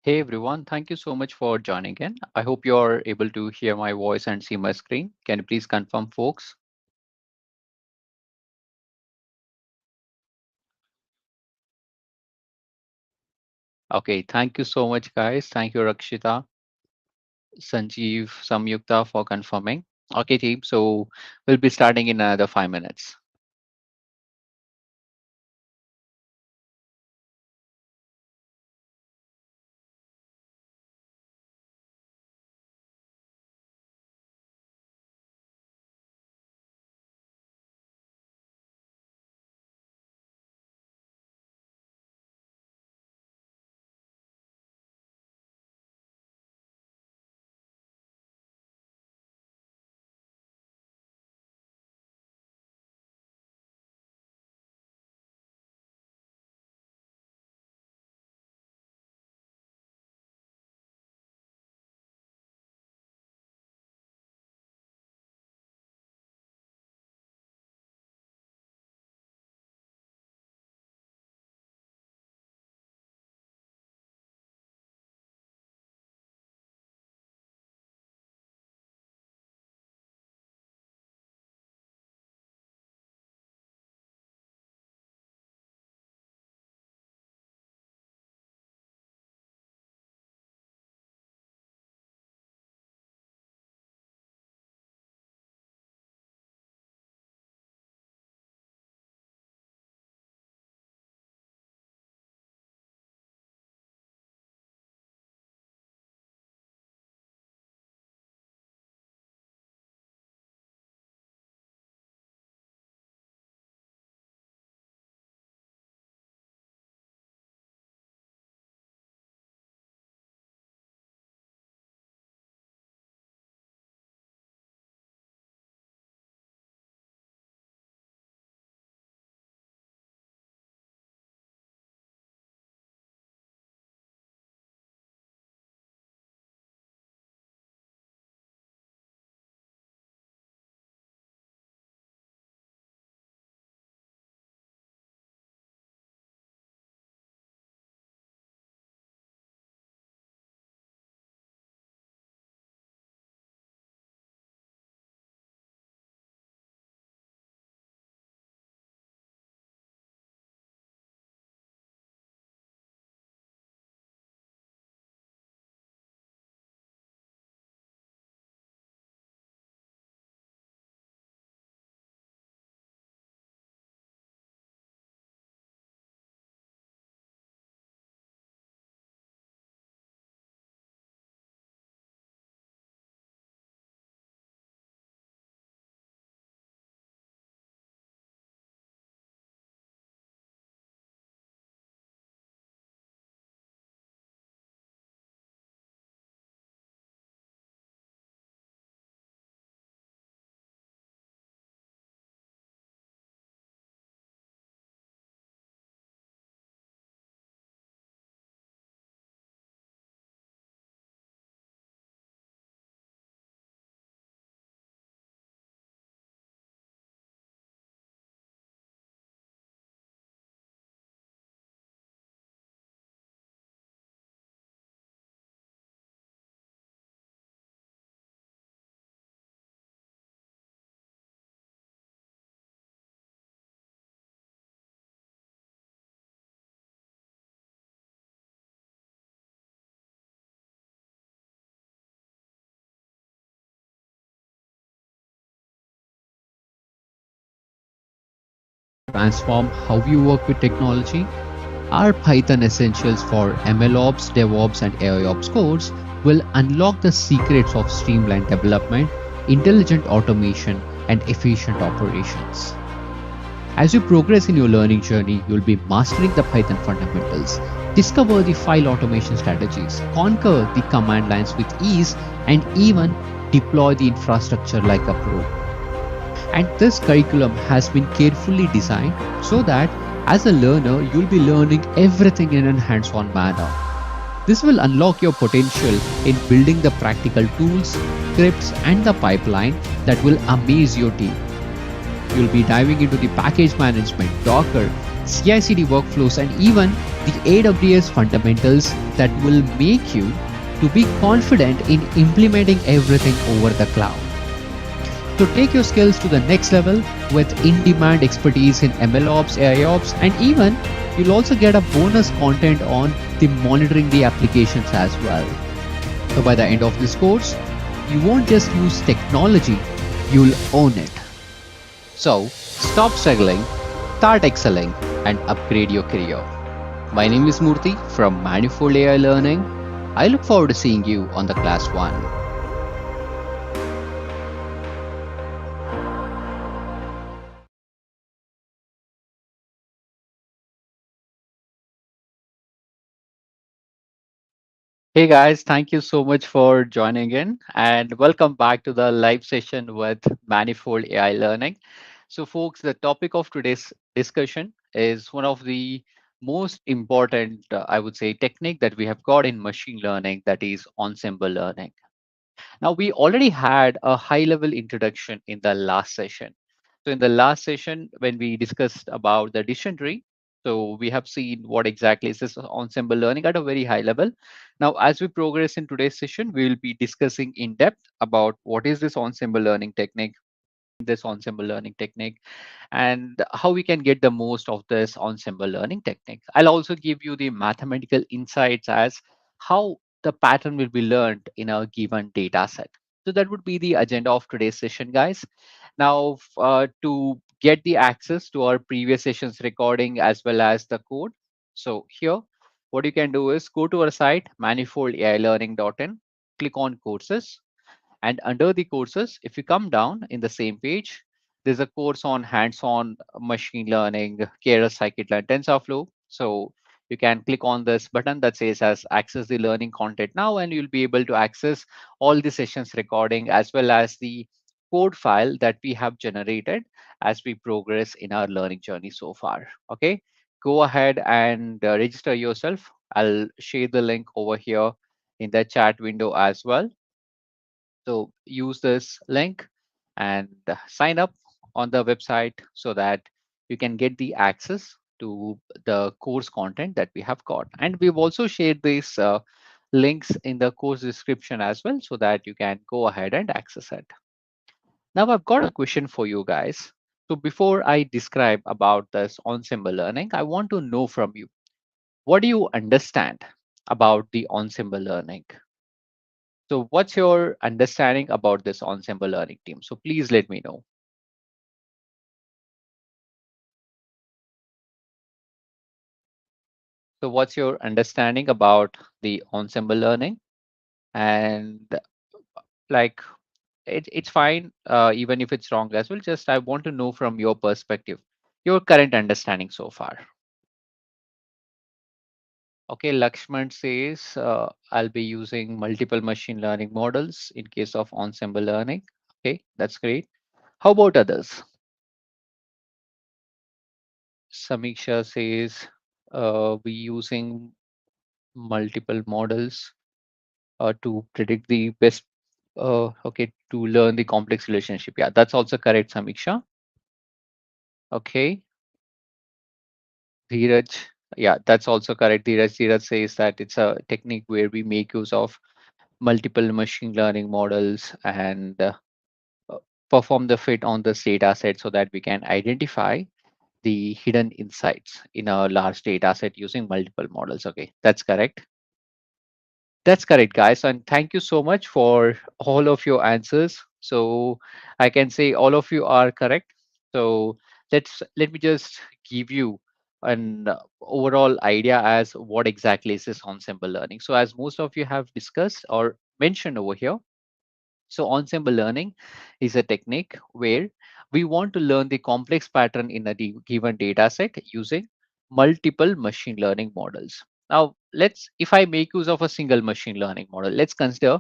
Hey everyone, thank you so much for joining in. I hope you're able to hear my voice and see my screen. Can you please confirm, folks? Okay, thank you so much, guys. Thank you, Rakshita, Sanjeev, Samyukta for confirming. Okay, team, so we'll be starting in another 5 minutes. Transform how you work with technology. Our Python Essentials for MLOps, DevOps, and AIOps codes will unlock the secrets of streamlined development, intelligent automation, and efficient operations. As you progress in your learning journey, you'll be mastering the Python fundamentals, discover the file automation strategies, conquer the command lines with ease, and even deploy the infrastructure like a pro. And this curriculum has been carefully designed so that as a learner, you'll be learning everything in a hands-on manner. This will unlock your potential in building the practical tools, scripts, and the pipeline that will amaze your team. You'll be diving into the package management, Docker, CI/CD workflows, and even the AWS fundamentals that will make you to be confident in implementing everything over the cloud. So take your skills to the next level with in-demand expertise in MLOps, AIOps, and even you'll also get a bonus content on the monitoring the applications as well. So by the end of this course, you won't just use technology, you'll own it. So stop struggling, start excelling, and upgrade your career. My name is Murthy from Manifold AI Learning. I look forward to seeing you on the class 1. Hey guys, thank you so much for joining in and welcome back to the live session with Manifold AI Learning. So, folks, the topic of today's discussion is one of the most important, I would say, technique that we have got in machine learning, that is ensemble learning. Now, we already had a high level introduction in the last session. So, in the last session, when we discussed about the decision tree, so we have seen what exactly is this ensemble learning at a very high level. Now, as we progress in today's session, we will be discussing in depth about what is this ensemble learning technique and how we can get the most of this ensemble learning technique. I'll also give you the mathematical insights as how the pattern will be learned in a given data set. So that would be the agenda of today's session, guys. Now, to get the access to our previous sessions recording as well as the code. So here, what you can do is go to our site, manifoldailearning.in, click on courses, and under the courses, if you come down in the same page, there's a course on hands-on machine learning, Keras, Scikit-Learn, TensorFlow. So you can click on this button that says as access the learning content now, and you'll be able to access all the sessions recording as well as the code file that we have generated as we progress in our learning journey so far. Okay, go ahead and register yourself. I'll share the link over here in the chat window as well. So use this link and sign up on the website so that you can get the access to the course content that we have got. And we've also shared these links in the course description as well so that you can go ahead and access it. Now I've got a question for you guys. So before I describe about this ensemble learning, I want to know from you, what do you understand about the ensemble learning? So what's your understanding about this ensemble learning team? So please let me know. So what's your understanding about the ensemble learning? And like it's fine, even if it's wrong as well. Just I want to know from your perspective, your current understanding so far. Okay, Lakshman says I'll be using multiple machine learning models in case of ensemble learning. Okay, that's great. How about others? Samiksha says we using multiple models to predict the best, okay, to learn the complex relationship. Yeah, that's also correct, Samiksha. Okay, Dheeraj, yeah, that's also correct. Dheeraj says that it's a technique where we make use of multiple machine learning models and uh, perform the fit on this data set so that we can identify the hidden insights in a large data set using multiple models. Okay, that's correct. That's correct, guys. And thank you so much for all of your answers. So I can say all of you are correct. So let me just give you an overall idea as what exactly is this ensemble learning. So as most of you have discussed or mentioned over here, so ensemble learning is a technique where we want to learn the complex pattern in a given data set using multiple machine learning models. Now, if I make use of a single machine learning model, let's consider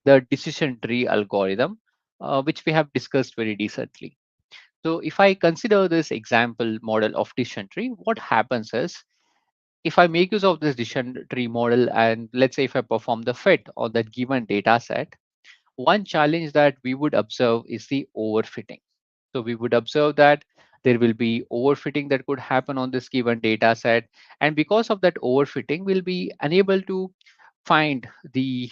the decision tree algorithm, which we have discussed very recently. So if I consider this example model of decision tree, what happens is if I make use of this decision tree model and let's say if I perform the fit on that given data set, one challenge that we would observe is the overfitting. So we would observe that There will be overfitting that could happen on this given data set. And because of that overfitting, we'll be unable to find the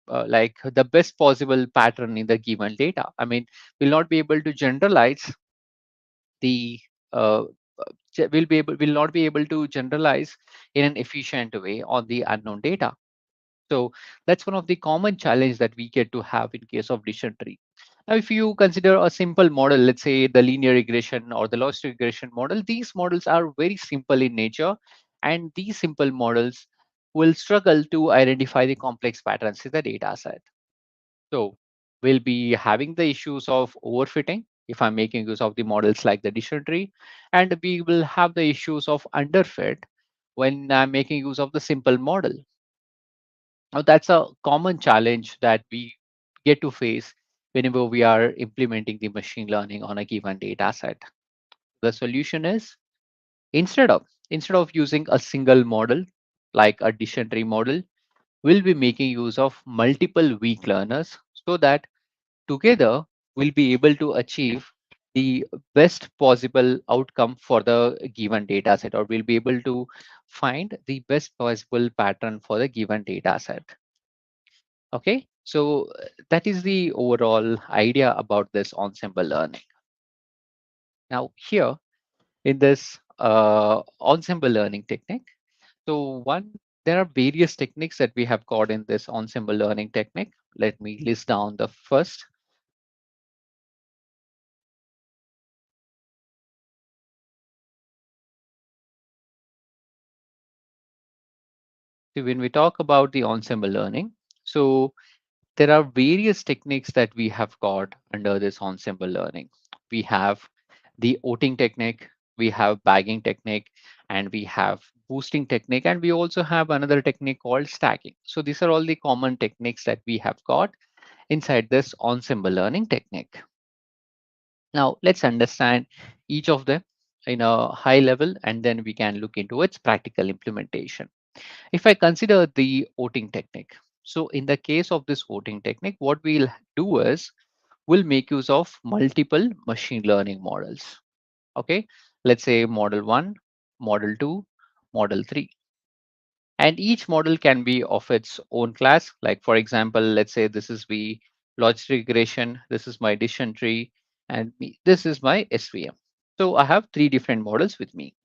like the best possible pattern in the given data. I mean, we'll not be able to generalize the uh, will not be able to generalize in an efficient way on the unknown data. So that's one of the common challenge that we get to have in case of decision tree. Now, if you consider a simple model, let's say the linear regression or the loss regression model, these models are very simple in nature, and these simple models will struggle to identify the complex patterns in the data set. So we'll be having the issues of overfitting if I'm making use of the models like the decision tree, and we will have the issues of underfit when I'm making use of the simple model. Now, that's a common challenge that we get to face whenever we are implementing the machine learning on a given data set. The solution is instead of using a single model like a decision tree model, we'll be making use of multiple weak learners so that together we'll be able to achieve the best possible outcome for the given data set, or we'll be able to find the best possible pattern for the given data set. Okay, so that is the overall idea about this ensemble learning. Now, here in this ensemble learning technique, so there are various techniques that we have got in this ensemble learning technique. Let me list down the first. So when we talk about the ensemble learning, so there are various techniques that we have got under this ensemble learning. We have the oating technique, we have bagging technique, and we have boosting technique, and we also have another technique called stacking. So these are all the common techniques that we have got inside this ensemble learning technique. Now let's understand each of them in a high level, and then we can look into its practical implementation. If I consider the voting technique, so in the case of this voting technique, what we'll do is we'll make use of multiple machine learning models. Okay, let's say model 1, model 2, model 3. And each model can be of its own class. Like for example, let's say this is the logic regression, this is my decision tree, and this is my SVM. So I have three different models with me.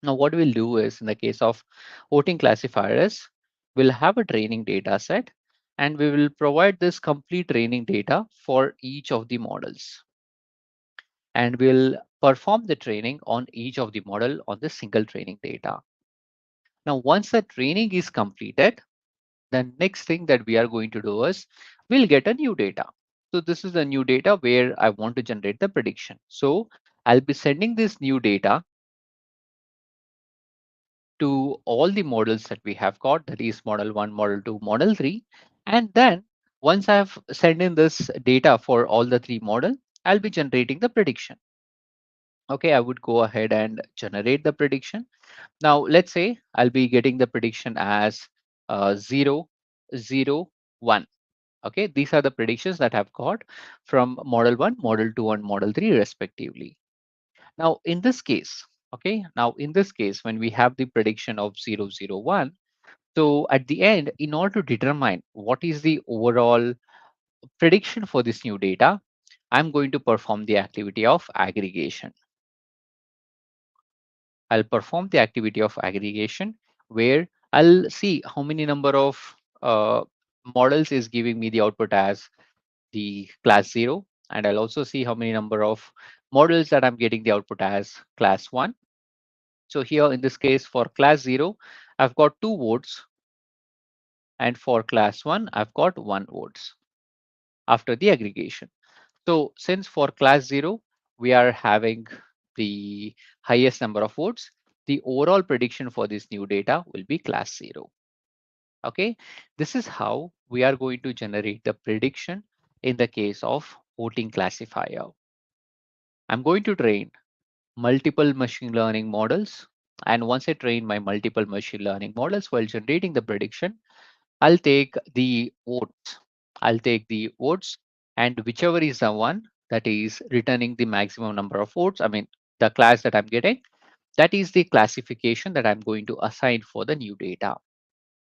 Now, what we'll do is in the case of voting classifiers, we'll have a training data set, and we will provide this complete training data for each of the models. And we'll perform the training on each of the model on the single training data. Now, once the training is completed, the next thing that we are going to do is we'll get a new data. So this is the new data where I want to generate the prediction. So I'll be sending this new data to all the models that we have got, that is model 1, model 2, model 3. And then once I have sent in this data for all the three model, I'll be generating the prediction. Okay, I would go ahead and generate the prediction. Now, let's say I'll be getting the prediction as 0, 0, 1. Okay, these are the predictions that I've got from model 1, model 2, and model 3 respectively. Now, in this case, when we have the prediction of 0, 0, 1, so at the end, in order to determine what is the overall prediction for this new data, I'm going to perform the activity of aggregation. I'll perform the activity of aggregation where I'll see how many number of models is giving me the output as the class 0. And I'll also see how many number of models that I'm getting the output as class 1. So here in this case for class 0, I've got 2 votes, and for class 1, I've got 1 votes after the aggregation. So since for class 0, we are having the highest number of votes, the overall prediction for this new data will be class 0. Okay, this is how we are going to generate the prediction in the case of voting classifier. I'm going to train multiple machine learning models. And once I train my multiple machine learning models while generating the prediction, I'll take the votes. I'll take the votes, and whichever is the one, that is returning the maximum number of votes. I mean, the class that I'm getting, that is the classification that I'm going to assign for the new data.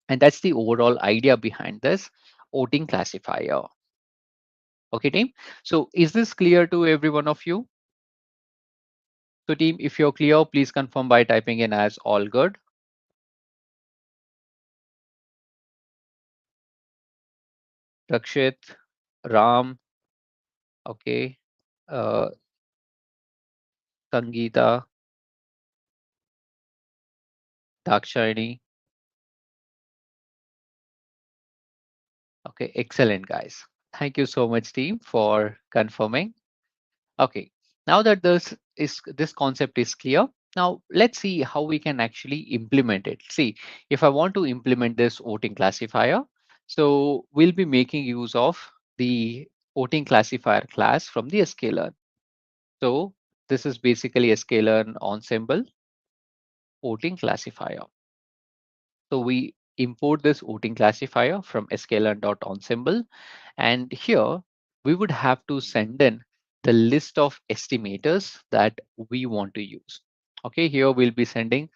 And that's the overall idea behind this voting classifier. Okay, team. So is this clear to every one of you? So team, if you're clear, please confirm by typing in as all good. Rakshit, Ram, okay, uh, Sangeeta, Dakshayani. Okay, excellent guys. Thank you so much team for confirming. Okay, now that this concept is clear, now let's see how we can actually implement it. See, if I want to implement this voting classifier, so we'll be making use of the voting classifier class from the Scikit-Learn. So this is basically a Scikit-Learn Ensemble voting classifier. So we import this voting classifier from sklearn.ensemble, and here we would have to send in the list of estimators that we want to use. Okay, here we'll be sending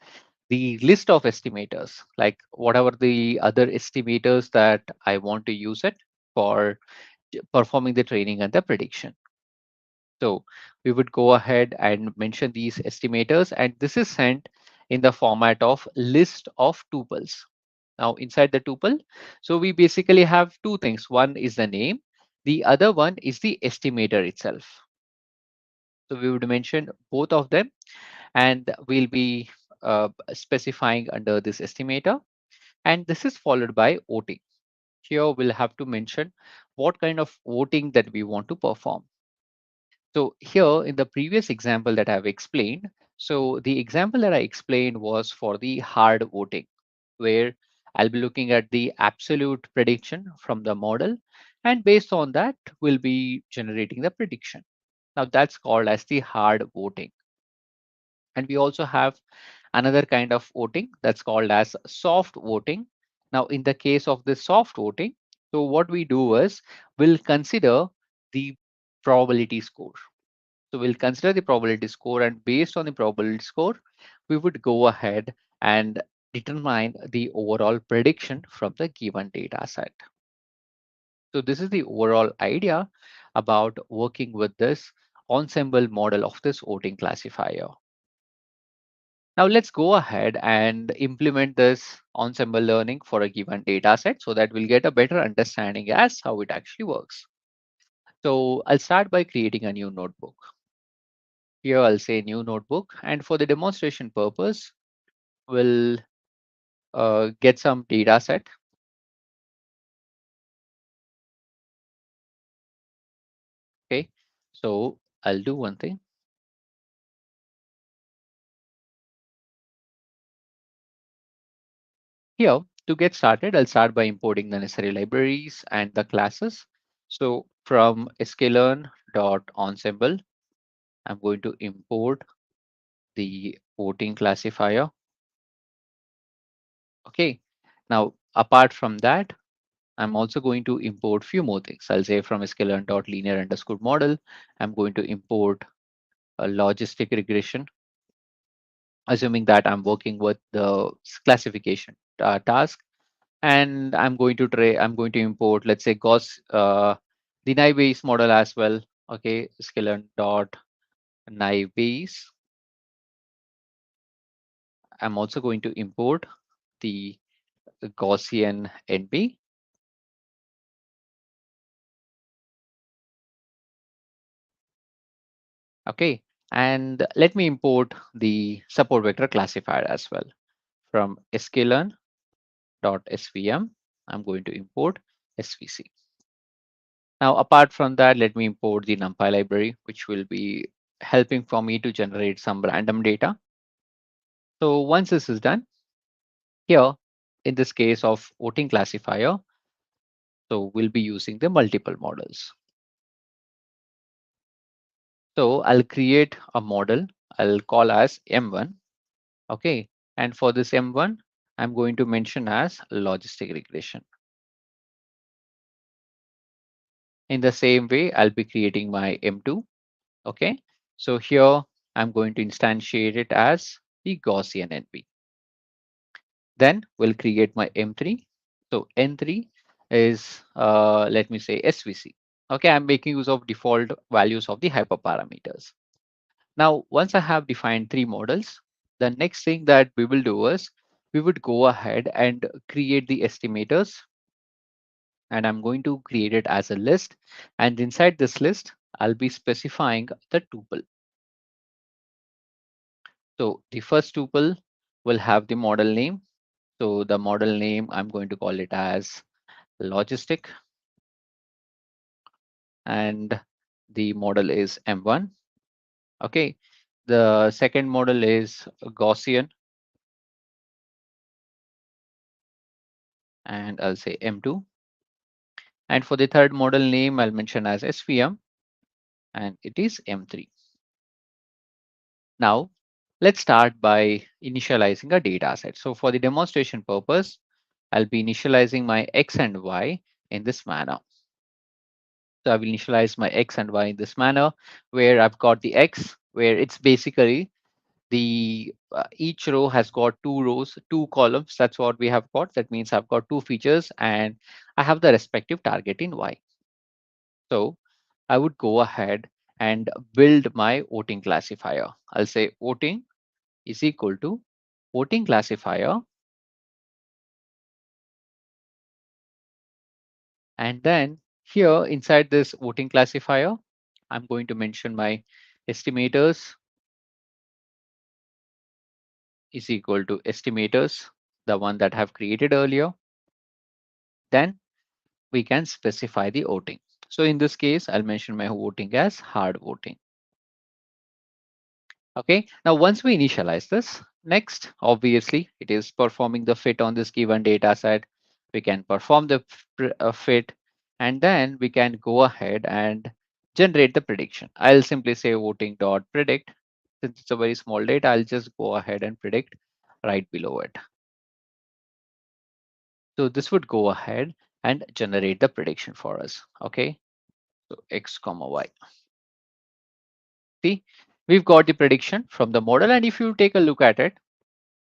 the list of estimators, like whatever the other estimators that I want to use it for performing the training and the prediction. So we would go ahead and mention these estimators, and this is sent in the format of list of tuples. Now inside the tuple, so we basically have two things. One is the name, the other one is the estimator itself. So we would mention both of them, and we'll be specifying under this estimator, and this is followed by voting. Here we'll have to mention what kind of voting that we want to perform. So here in the previous example that I've explained, so the example that I explained was for the hard voting, where I'll be looking at the absolute prediction from the model, and based on that, we'll be generating the prediction. Now that's called as the hard voting. And we also have another kind of voting that's called as soft voting. Now, in the case of the soft voting, so what we do is we'll consider the probability score. So we'll consider the probability score, and based on the probability score, we would go ahead and determine the overall prediction from the given data set. So this is the overall idea about working with this ensemble model of this voting classifier. Now let's go ahead and implement this ensemble learning for a given data set so that we'll get a better understanding as how it actually works. So I'll start by creating a new notebook. Here I'll say new notebook, and for the demonstration purpose, we'll get some data set. Okay, so I'll do one thing. Here, to get started, I'll start by importing the necessary libraries and the classes. So from sklearn.ensemble, I'm going to import the voting classifier. Okay, now apart from that, I'm also going to import few more things. I'll say from sklearn.linear_model, I'm going to import a logistic regression, assuming that I'm working with the classification task. And I'm going to import, let's say, Gauss, the naive Bayes model as well. Okay, sklearn.naive Bayes. I'm also going to import the Gaussian NB. Okay, and let me import the support vector classifier as well. From sklearn.svm, I'm going to import svc. Now, apart from that, let me import the NumPy library, which will be helping for me to generate some random data. So once this is done, here, in this case of voting classifier, so we'll be using the multiple models. So I'll create a model, I'll call as M1. Okay, and for this M1, I'm going to mention as logistic regression. In the same way, I'll be creating my M2. Okay. So here I'm going to instantiate it as the Gaussian NP. Then we'll create my M3. So N3 is, let me say SVC. Okay, I'm making use of default values of the hyperparameters. Now, once I have defined three models, the next thing that we will do is we would go ahead and create the estimators. And I'm going to create it as a list. And inside this list, I'll be specifying the tuple. So the first tuple will have the model name. So the model name, I'm going to call it as logistic. And the model is M1. Okay. The second model is Gaussian. And I'll say M2. And for the third model name, I'll mention as SVM. And it is M3. Now, let's start by initializing a data set. So for the demonstration purpose, I'll be initializing my X and Y in this manner. So I will initialize my X and Y in this manner, where I've got the X, where it's basically the each row has got two rows, two columns. That's what we have got. That means I've got two features and I have the respective target in Y. So I would go ahead and build my voting classifier. I'll say voting is equal to voting classifier. And then here inside this voting classifier, I'm going to mention my estimators is equal to estimators, the one that I have created earlier. Then we can specify the voting. So in this case, I'll mention my voting as hard voting. Okay, now once we initialize this, next, obviously, it is performing the fit on this given data set. We can perform the fit, and then we can go ahead and generate the prediction. I'll simply say voting dot predict. Since it's a very small data, I'll just go ahead and predict right below it. So this would go ahead and generate the prediction for us. Okay, so X comma Y. See, we've got the prediction from the model, and if you take a look at it,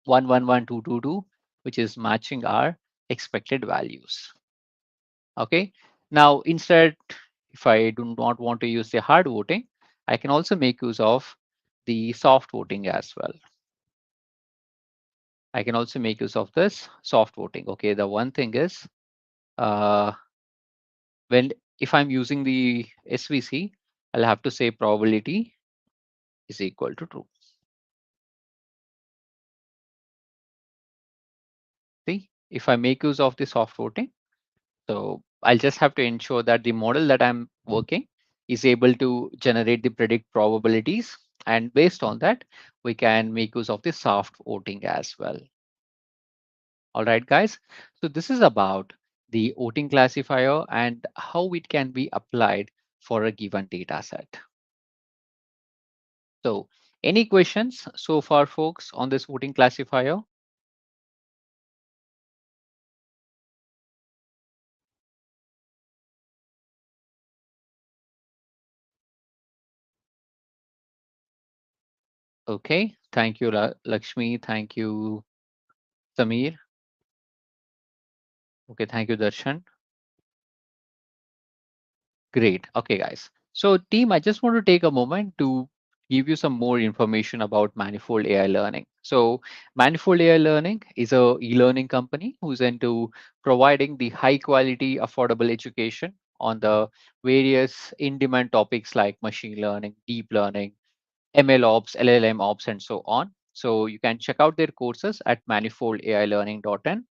111,222, which is matching our expected values. Okay. Now, instead, if I do not want to use the hard voting, I can also make use of the soft voting as well. I can also make use of this soft voting. Okay. The one thing is, uh, when if I'm using the SVC, I'll have to say probability is equal to true. See, if I make use of the soft voting, so I'll just have to ensure that the model that I'm working is able to generate the predict probabilities. And based on that, we can make use of the soft voting as well. All right, guys. So this is about the voting classifier and how it can be applied for a given data set. So any questions so far, folks, on this voting classifier? Okay. Thank you, Lakshmi. Thank you, Samir. Okay. Thank you, Darshan. Great. Okay, guys. So, team, I just want to take a moment to give you some more information about Manifold AI Learning. So, Manifold AI Learning is a e-learning company who's into providing the high quality, affordable education on the various in-demand topics like machine learning, deep learning, ML ops, LLM ops, and so on. So, you can check out their courses at manifoldailearning.in.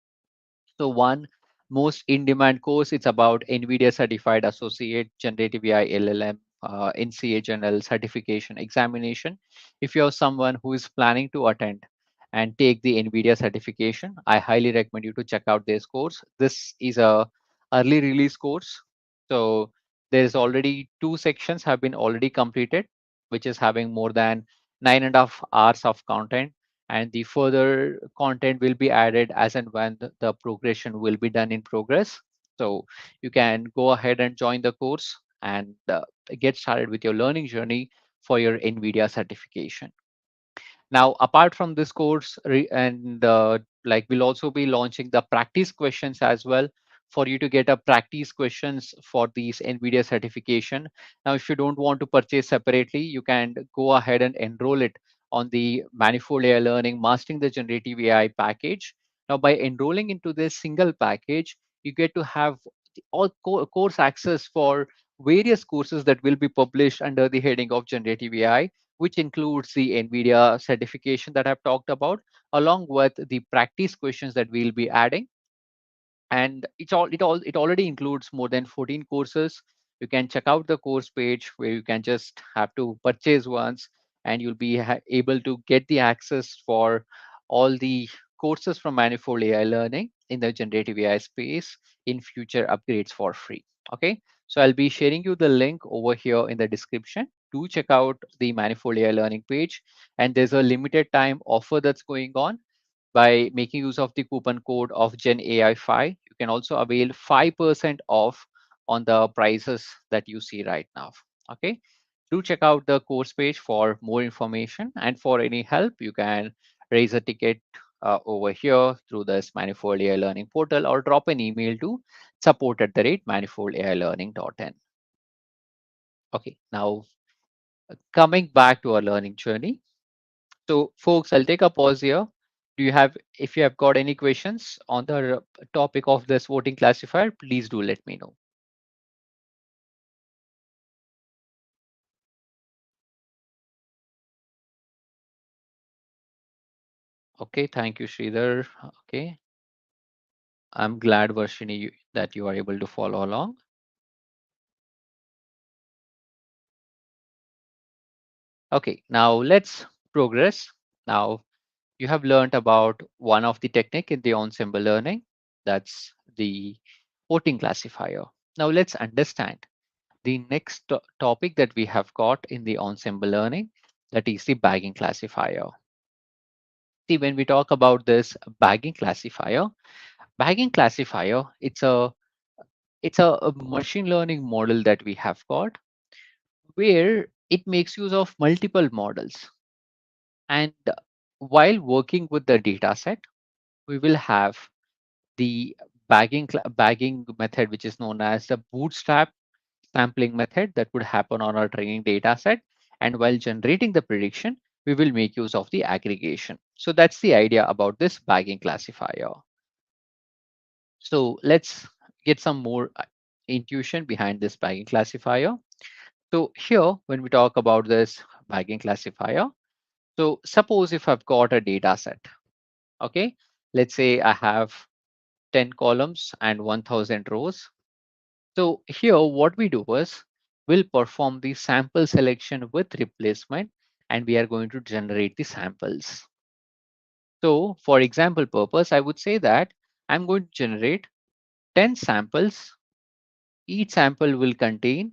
So one most in-demand course, it's about NVIDIA Certified Associate Generative AI LLM NCA General Certification Examination. If you're someone who is planning to attend and take the NVIDIA certification, I highly recommend you to check out this course. This is a early release course. So there's already two sections have been already completed, which is having more than 9.5 hours of content, and the further content will be added as and when the progression will be done in progress. So you can go ahead and join the course and get started with your learning journey for your NVIDIA certification. Now, apart from this course, and like we'll also be launching the practice questions as well for you to get a practice questions for these NVIDIA certification. Now, if you don't want to purchase separately, you can go ahead and enroll it on the Manifold AI Learning Mastering the Generative AI package. Now, by enrolling into this single package, you get to have all course access for various courses that will be published under the heading of generative AI, which includes the NVIDIA certification that I've talked about, along with the practice questions that we'll be adding. And it already includes more than 14 courses. You can check out the course page where you can just have to purchase once, and you'll be able to get the access for all the courses from Manifold AI Learning in the generative AI space in future upgrades for free. Okay, so I'll be sharing you the link over here in the description. Do check out the Manifold AI Learning page, and there's a limited time offer that's going on. By making use of the coupon code of GenAI5, you can also avail 5% off on the prices that you see right now. Okay, do check out the course page for more information, and for any help, you can raise a ticket over here through this Manifold AI Learning portal, or drop an email to support@manifoldailearning.in. Okay, now coming back to our learning journey. So, folks, I'll take a pause here. Do you have, if you have got any questions on the topic of this voting classifier, please do let me know. Okay, thank you, Sridhar. Okay, I'm glad, Varshini, that you are able to follow along. Okay, now let's progress. Now, you have learned about one of the technique in the ensemble learning, that's the voting classifier. Now, let's understand the next topic that we have got in the ensemble learning, that is the bagging classifier. See, when we talk about this bagging classifier, it's a machine learning model that we have got, where it makes use of multiple models. And while working with the data set, we will have the bagging method, which is known as the bootstrap sampling method, that would happen on our training data set. And while generating the prediction, we will make use of the aggregation. So that's the idea about this bagging classifier. So let's get some more intuition behind this bagging classifier. So here, when we talk about this bagging classifier, so suppose if I've got a data set, okay, let's say I have 10 columns and 1000 rows. So here what we do is we'll perform the sample selection with replacement, and we are going to generate the samples. So for example purpose, I would say that I'm going to generate 10 samples. Each sample will contain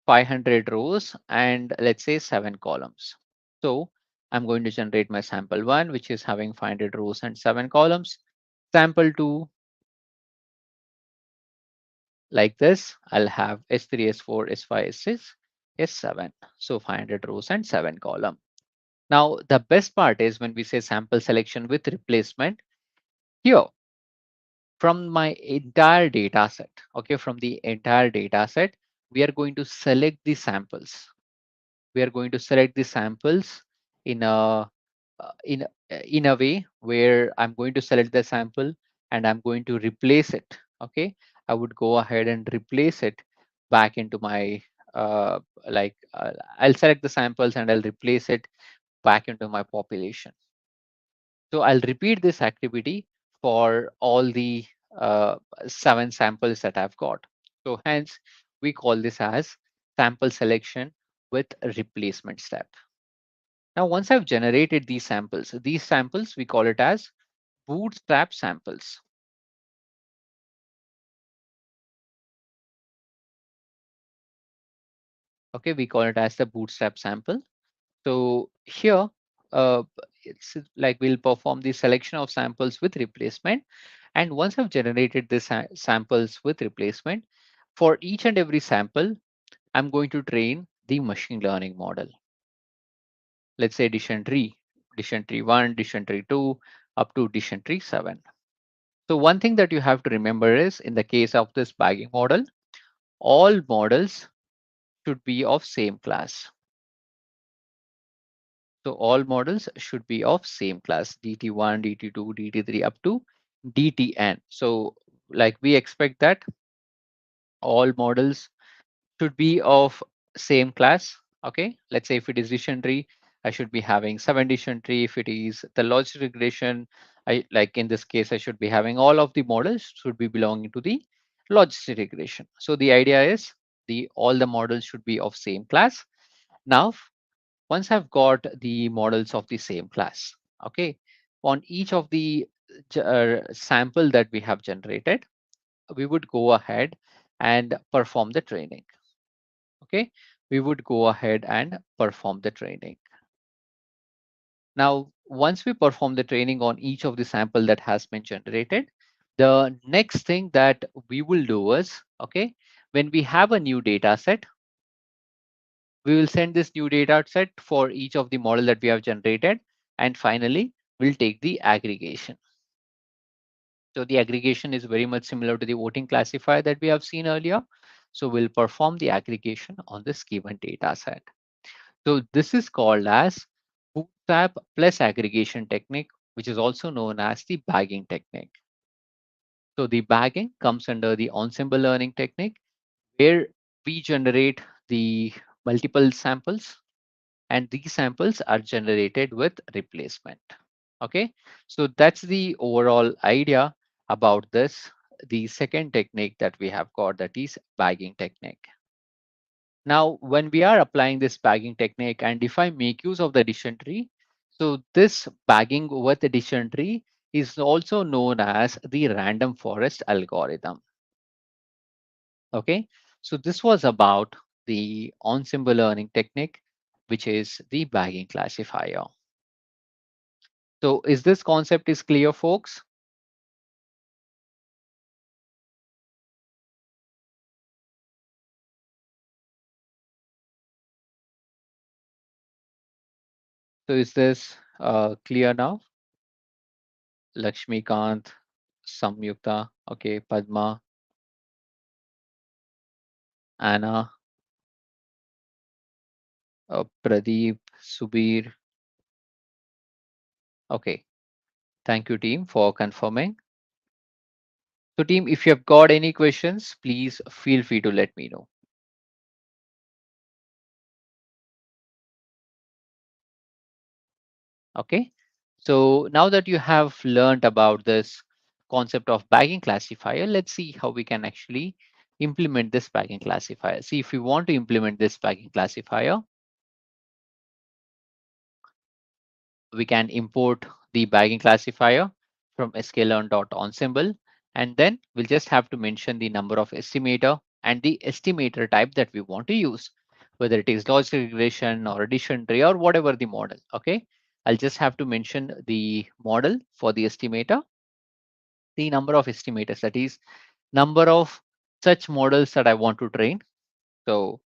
500 rows and let's say 7 columns. So I'm going to generate my sample 1, which is having 500 rows and 7 columns. Sample 2, like this, I'll have S3, S4, S5, S6, S7. So 500 rows and 7 column. Now, the best part is when we say sample selection with replacement, here from my entire data set, okay, from the entire data set, we are going to select the samples. We are going to select the samples in a in a way where I'm going to select the sample and I'm going to replace it. Okay, I would go ahead and replace it back into my uh, like I'll select the samples and I'll replace it back into my population. So I'll repeat this activity for all the 7 samples that I've got. So hence we call this as sample selection with replacement step. Now, once I've generated these samples, we call it as bootstrap samples. Okay, we call it as the bootstrap sample. So here, it's like we'll perform the selection of samples with replacement, And once I've generated this samples with replacement, for each and every sample, I'm going to train the machine learning model. Let's say decision tree 1, decision tree 2, up to decision tree 7. So one thing that you have to remember is in the case of this bagging model, all models should be of same class. So all models should be of same class, DT1, DT2, DT3 up to DTN. So like we expect that all models should be of same class. Okay, let's say if it is decision tree, I should be having 7 decision tree. If it is the logistic regression, I like in this case, I should be having all of the models should be belonging to the logistic regression. So the idea is the all the models should be of same class. Now, once I've got the models of the same class, okay, on each of the sample that we have generated, we would go ahead and perform the training. Okay, we would go ahead and perform the training. Now, once we perform the training on each of the sample that has been generated, the next thing that we will do is, okay, when we have a new data set, we will send this new data set for each of the model that we have generated. And finally, we'll take the aggregation. So the aggregation is very much similar to the voting classifier that we have seen earlier. So we'll perform the aggregation on this given data set. So this is called as bootstrap plus aggregation technique, which is also known as the bagging technique. So the bagging comes under the ensemble learning technique, where we generate the multiple samples, and these samples are generated with replacement. Okay, so that's the overall idea about this. The second technique that we have got, that is bagging technique. Now, when we are applying this bagging technique, and if I make use of the decision tree, so this bagging with the decision tree is also known as the random forest algorithm. Okay, so this was about the ensemble learning technique, which is the bagging classifier. So is this concept is clear, folks? So is this clear now? Lakshmikant, Samyukta, okay, Padma, Anna, Pradeep, Subir. Okay, thank you, team, for confirming. So, team, if you have got any questions, please feel free to let me know. Okay, so now that you have learned about this concept of bagging classifier, let's see how we can actually implement this bagging classifier. See, if we want to implement this bagging classifier, we can import the bagging classifier from sklearn.ensemble, and then we'll just have to mention the number of estimator and the estimator type that we want to use, whether it is logical regression or addition tree or whatever the model. Okay, I'll just have to mention the model for the estimator, the number of estimators, that is number of such models that I want to train. So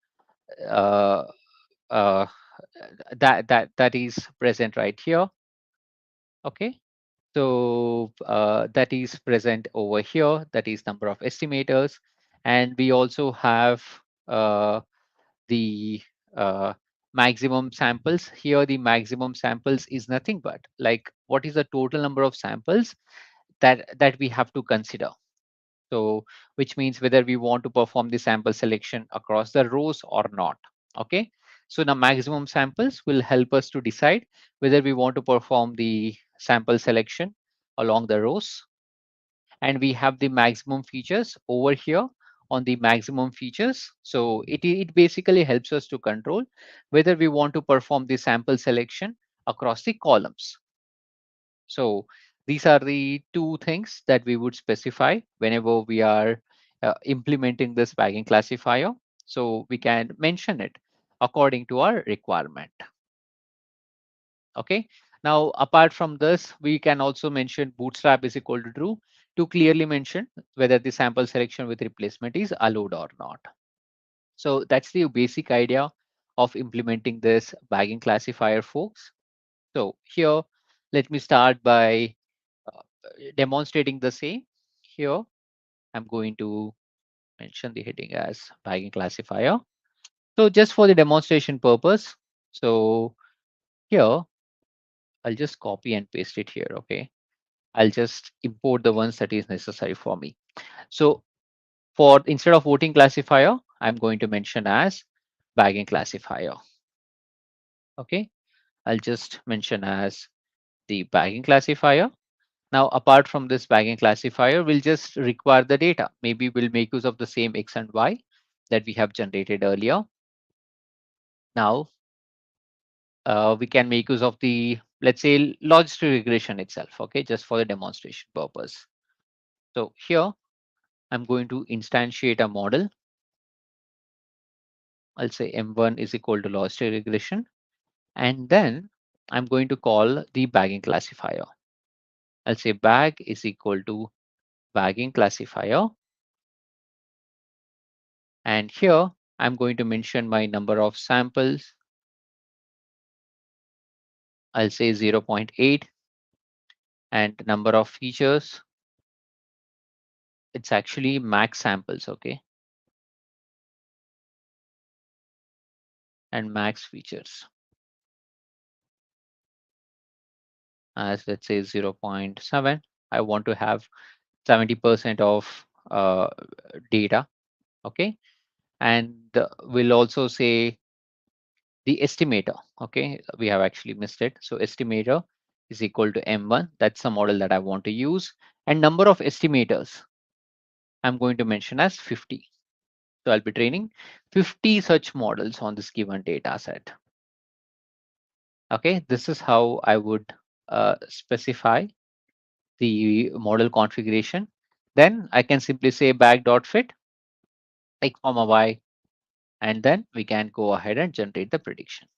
uh, uh, that is present right here. Okay, so that is present over here. That is number of estimators. And we also have the maximum samples. Here, the maximum samples is nothing but like what is the total number of samples that we have to consider. So which means whether we want to perform the sample selection across the rows or not. Okay. So the maximum samples will help us to decide whether we want to perform the sample selection along the rows. And we have the maximum features over here on the maximum features. So it basically helps us to control whether we want to perform the sample selection across the columns. So these are the two things that we would specify whenever we are implementing this bagging classifier. So we can mention it according to our requirement. Okay. Now, apart from this, we can also mention bootstrap is equal to true. to clearly mention whether the sample selection with replacement is allowed or not. So that's the basic idea of implementing this bagging classifier, folks. So here, let me start by uh, demonstrating the same. Here, I'm going to mention the heading as bagging classifier. So just for the demonstration purpose, so here, I'll just copy and paste it here, okay? I'll just import the ones that is necessary for me. So for instead of voting classifier, I'm going to mention as bagging classifier, okay? I'll just mention as the bagging classifier. Now, apart from this bagging classifier, we'll just require the data. Maybe we'll make use of the same X and Y that we have generated earlier. Now, we can make use of the, let's say, logistic regression itself, okay, just for the demonstration purpose. So here, I'm going to instantiate a model. I'll say M1 is equal to logistic regression. And then I'm going to call the bagging classifier. I'll say bag is equal to bagging classifier. And here I'm going to mention my number of samples. I'll say 0.8, and number of features. It's actually max samples, okay, and max features as let's say 0.7. I want to have 70% of data, okay, and we'll also say the estimator, okay, we have actually missed it. So estimator is equal to M1. That's the model that I want to use. And number of estimators, I'm going to mention as 50. So I'll be training 50 such models on this given data set. Okay, this is how I would specify the model configuration. Then I can simply say bag.fit x comma y, and then we can go ahead and generate the prediction.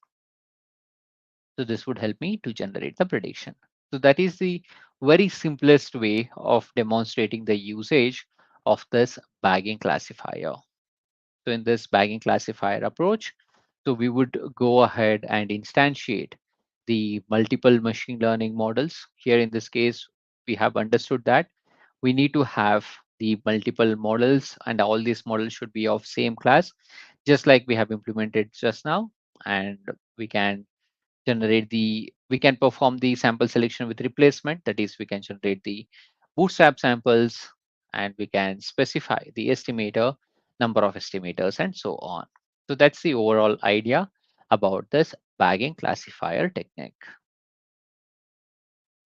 So this would help me to generate the prediction. So that is the very simplest way of demonstrating the usage of this bagging classifier. So in this bagging classifier approach, so we would go ahead and instantiate the multiple machine learning models. Here in this case, we have understood that we need to have the multiple models, and all these models should be of same class, just like we have implemented just now. And we can we can perform the sample selection with replacement. That is, we can generate the bootstrap samples, and we can specify the estimator, number of estimators, and so on. So that's the overall idea about this bagging classifier technique.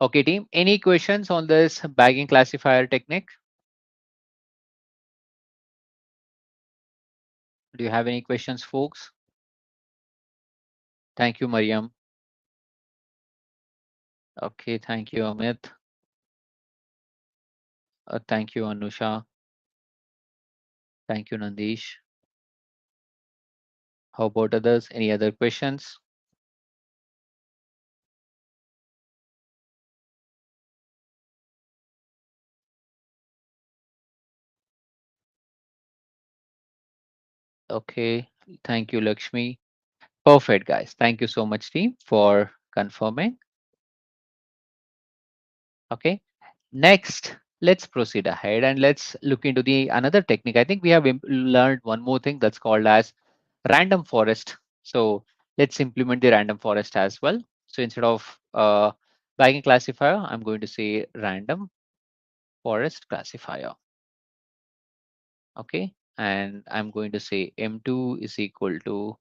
Okay, team, any questions on this bagging classifier technique? Do you have any questions, folks? Thank you, Mariam. Okay, thank you, Amit. Thank you, Anusha. Thank you, Nandish. How about others? Any other questions? Okay, thank you, Lakshmi. Perfect, guys. Thank you so much, team, for confirming. Okay, next, let's proceed ahead and let's look into the another technique. I think we have learned one more thing that's called as random forest. So let's implement the random forest as well. So instead of bagging classifier, I'm going to say random forest classifier. Okay, and I'm going to say M2 is equal to,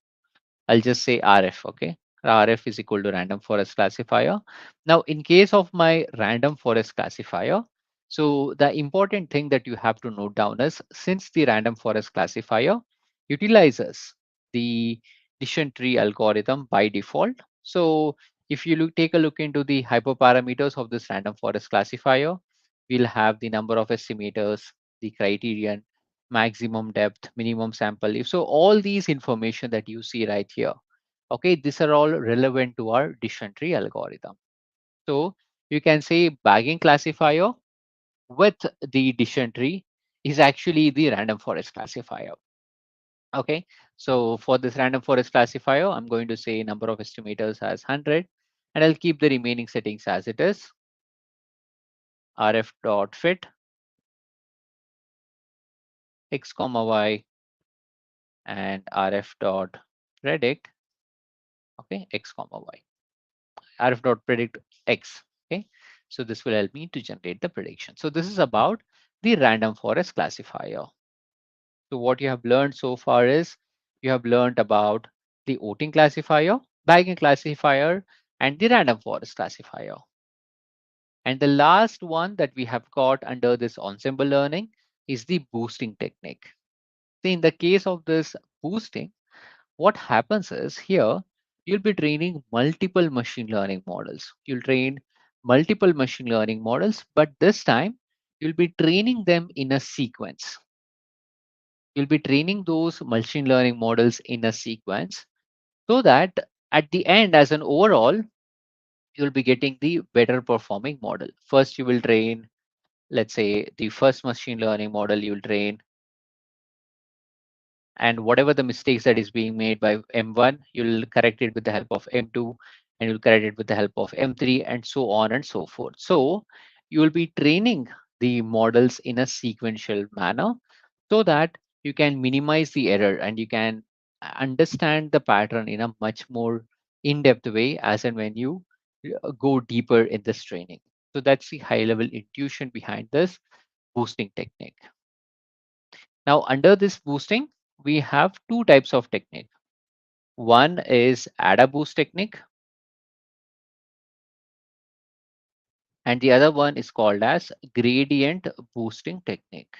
I'll just say RF, okay? RF is equal to random forest classifier. Now, in case of my random forest classifier, so the important thing that you have to note down is, since the random forest classifier utilizes the decision tree algorithm by default. So if you take a look into the hyperparameters of this random forest classifier, we'll have the number of estimators, the criterion, maximum depth, minimum sample leaf. So all these information that you see right here, okay, these are all relevant to our decision tree algorithm. So you can say bagging classifier with the decision tree is actually the random forest classifier. Okay, so for this random forest classifier, I'm going to say number of estimators as 100, and I'll keep the remaining settings as it is. Rf.fit x comma y and rf.predict, okay, x comma y, rf.predict x. Okay, so this will help me to generate the prediction. So this is about the random forest classifier. So what you have learned so far is you have learned about the voting classifier, Bayesian classifier, and the random forest classifier. And the last one that we have got under this ensemble learning is the boosting technique. See, in the case of this boosting, what happens is here you'll be training multiple machine learning models. You'll train multiple machine learning models, but this time you'll be training them in a sequence. You'll be training those machine learning models in a sequence so that at the end, as an overall, you'll be getting the better performing model. First, you will train, let's say, the first machine learning model you'll train, and whatever the mistakes that is being made by M1, you'll correct it with the help of M2, and you'll correct it with the help of M3, and so on and so forth. So you will be training the models in a sequential manner so that you can minimize the error and you can understand the pattern in a much more in-depth way as and when you go deeper in this training. So that's the high level intuition behind this boosting technique. Now, under this boosting, we have two types of technique. One is add a boost technique, and the other one is called as gradient boosting technique.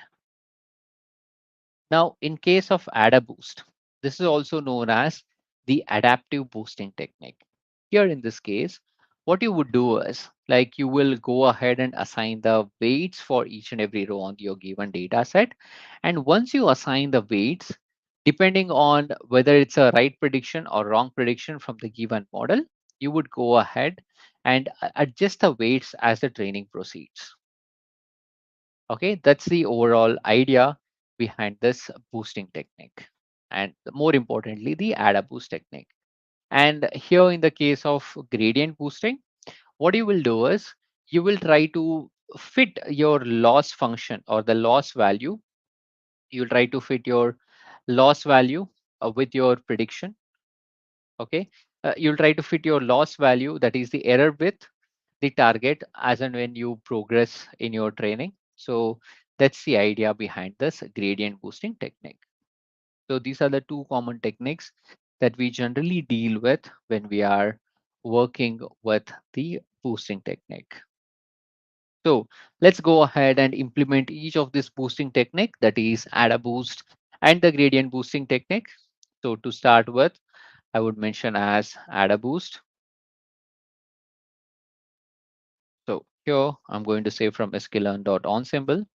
Now, in case of add a boost, this is also known as the adaptive boosting technique. Here in this case, what you would do is like you will go ahead and assign the weights for each and every row on your given data set. And once you assign the weights, depending on whether it's a right prediction or wrong prediction from the given model, you would go ahead and adjust the weights as the training proceeds. Okay, that's the overall idea behind this boosting technique. And more importantly, the add a boost technique. And here in the case of gradient boosting, what you will do is you will try to fit your loss function or the loss value. You'll try to fit your loss value with your prediction. Okay. You'll try to fit your loss value, that is the error with the target as and when you progress in your training. So that's the idea behind this gradient boosting technique. So these are the two common techniques that we generally deal with when we are working with the boosting technique. So let's go ahead and implement each of this boosting technique, that is add a boost and the gradient boosting technique. So to start with, I would mention as add a boost. So here I'm going to say from sklearn.ensemble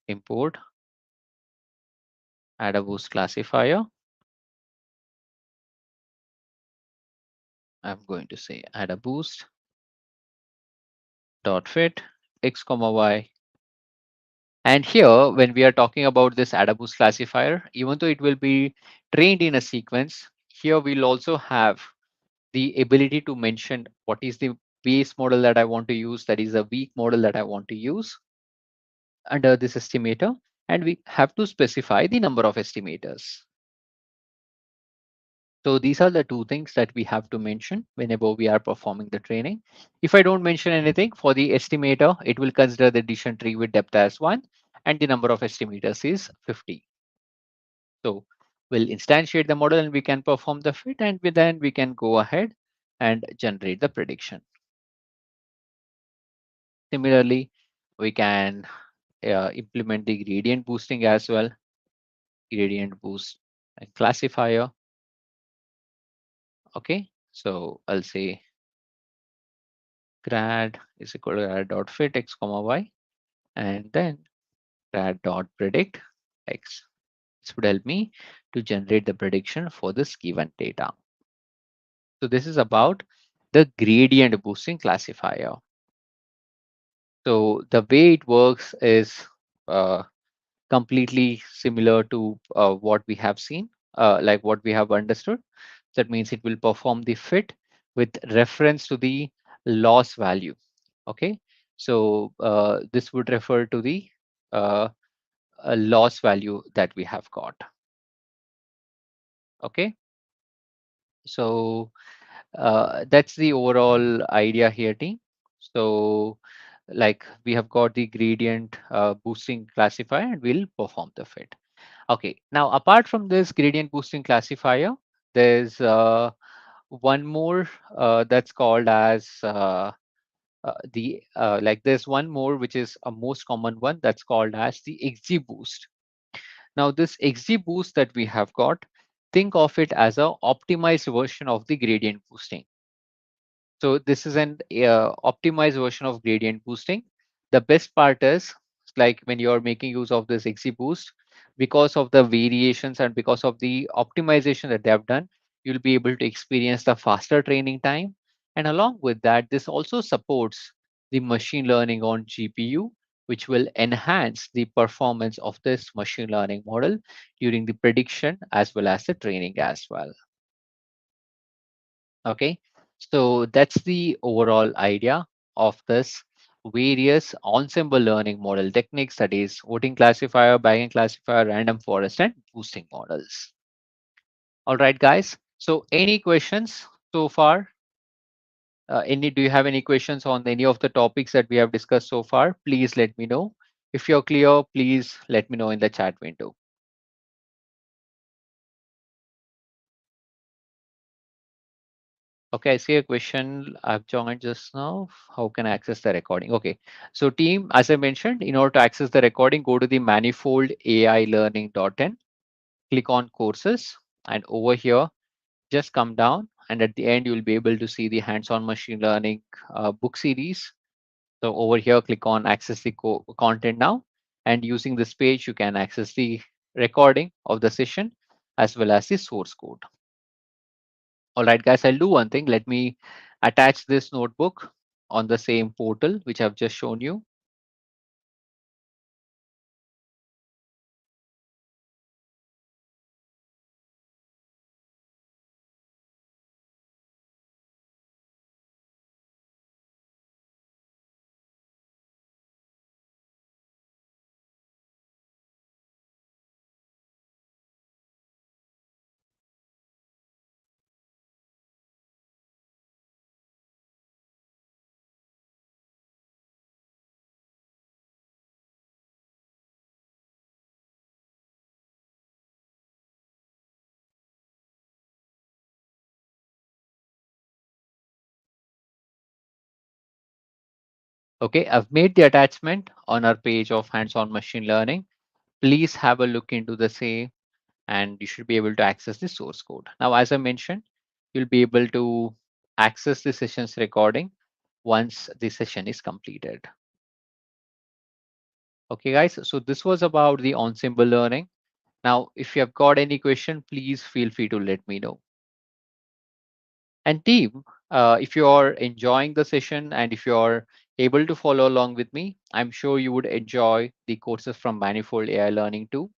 import add a boost classifier. I'm going to say add a boost dot fit x comma y. And here, when we are talking about this add a boost classifier, even though it will be trained in a sequence, here we'll also have the ability to mention what is the base model that I want to use, that is a weak model that I want to use under this estimator, and we have to specify the number of estimators. So these are the two things that we have to mention whenever we are performing the training. If I don't mention anything for the estimator, it will consider the decision tree with depth as 1 and the number of estimators is 50. So we'll instantiate the model and we can perform the fit, and then we can go ahead and generate the prediction. Similarly, we can implement the gradient boosting as well. Gradient boost and classifier. Okay, so I'll say grad is equal to grad dot fit x comma y, and then grad dot predict x. This would help me to generate the prediction for this given data. So this is about the gradient boosting classifier. So the way it works is uh, completely similar to what we have seen, like what we have understood. That means it will perform the fit with reference to the loss value. Okay, so this would refer to the uh, loss value that we have got. Okay, so that's the overall idea here, team. So like we have got the gradient boosting classifier and we'll perform the fit. Okay, now apart from this gradient boosting classifier, there's one more that's called as like there's one more which is a most common one that's called as the XGBoost. Now this XGBoost that we have got, think of it as a optimized version of the gradient boosting. So this is an optimized version of gradient boosting. The best part is like when you're making use of this XGBoost, because of the variations and because of the optimization that they have done, you'll be able to experience the faster training time. And along with that, this also supports the machine learning on GPU, which will enhance the performance of this machine learning model during the prediction as well as the training as well. Okay, so that's the overall idea of this various ensemble learning model techniques, that is voting classifier, Bayesian classifier, random forest, and boosting models. All right, guys. So any questions so far? Any Do you have any questions on any of the topics that we have discussed so far? Please let me know. If you're clear, please let me know in the chat window. Okay, I see a question I've joined just now. How can I access the recording? Okay, so team, as I mentioned, in order to access the recording, go to the manifold AI learning.in, click on courses, and over here, just come down. And at the end, you'll be able to see the hands-on machine learning book series. So over here, click on access the content now. And using this page, you can access the recording of the session as well as the source code. All right, guys, I'll do one thing. Let me attach this notebook on the same portal, which I've just shown you. Okay, I've made the attachment on our page of hands-on machine learning. Please have a look into the same and you should be able to access the source code. Now, as I mentioned, you'll be able to access the session's recording once the session is completed. Okay, guys, so this was about the ensemble learning. Now, if you have got any question, please feel free to let me know. And team, if you're enjoying the session and if you're able to follow along with me, I'm sure you would enjoy the courses from Manifold AI Learning too.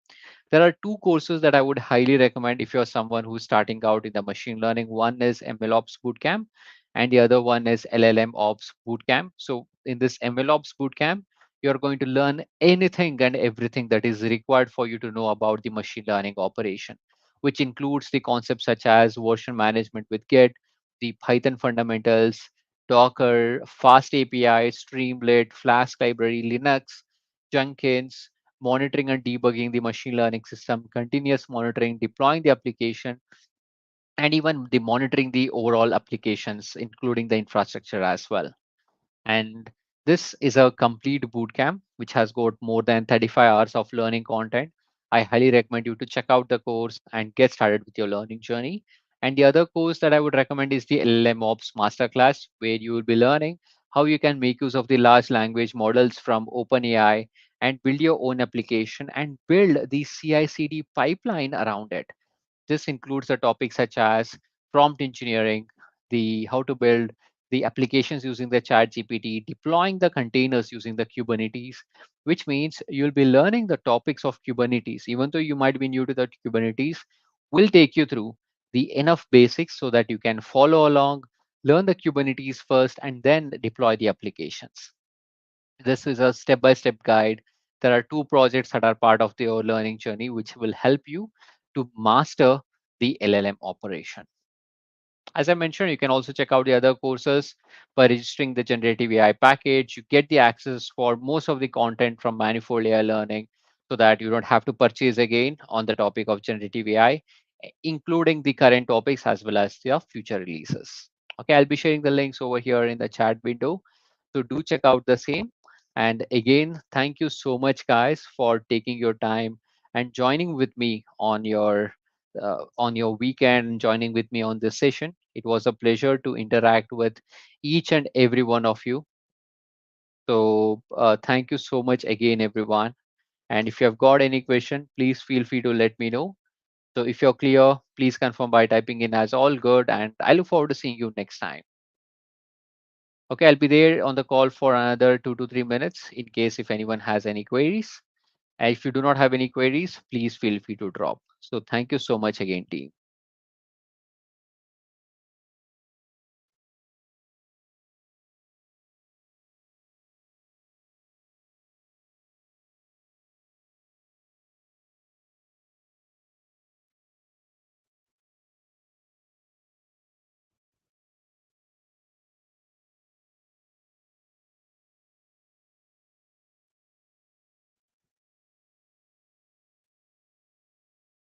There are two courses that I would highly recommend if you're someone who's starting out in the machine learning. One is MLOps Bootcamp, and the other one is LLM Ops Bootcamp. So in this MLOps Bootcamp, you're going to learn anything and everything that is required for you to know about the machine learning operation, which includes the concepts such as version management with Git, the Python fundamentals, Docker, Fast API, Streamlit, Flask library, Linux, Jenkins, monitoring and debugging the machine learning system, continuous monitoring, deploying the application, and even the monitoring the overall applications, including the infrastructure as well. And this is a complete bootcamp which has got more than 35 hours of learning content. I highly recommend you to check out the course and get started with your learning journey. And the other course that I would recommend is the LLM Ops Masterclass, where you will be learning how you can make use of the large language models from OpenAI and build your own application and build the CI/CD pipeline around it. This includes the topics such as prompt engineering, the how to build the applications using the chat GPT, deploying the containers using the Kubernetes, which means you'll be learning the topics of Kubernetes. Even though you might be new to the Kubernetes, we'll take you through the enough basics so that you can follow along, learn the Kubernetes first, and then deploy the applications. This is a step-by-step guide. There are two projects that are part of your learning journey, which will help you to master the LLM operation. As I mentioned, you can also check out the other courses by registering the generative AI package. You get the access for most of the content from Manifold AI Learning so that you don't have to purchase again on the topic of generative AI, including the current topics as well as the future releases. Okay, I'll be sharing the links over here in the chat window. So do check out the same. And again, thank you so much, guys, for taking your time and joining with me on your weekend, joining with me on this session. It was a pleasure to interact with each and every one of you. So thank you so much again, everyone. And if you have got any question, please feel free to let me know. So if you're clear, please confirm by typing in as all good. And I look forward to seeing you next time. Okay, I'll be there on the call for another 2 to 3 minutes in case if anyone has any queries. And if you do not have any queries, please feel free to drop. So thank you so much again, team.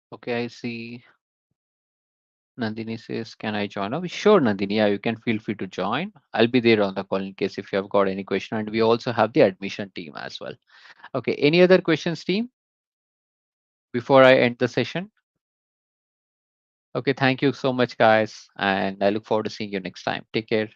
Okay, I see Nandini says, can I join? Oh, sure, Nandini. Yeah, you can feel free to join. I'll be there on the call in case if you have got any question. And we also have the admission team as well. Okay, any other questions, team, before I end the session? Okay, thank you so much, guys. And I look forward to seeing you next time. Take care.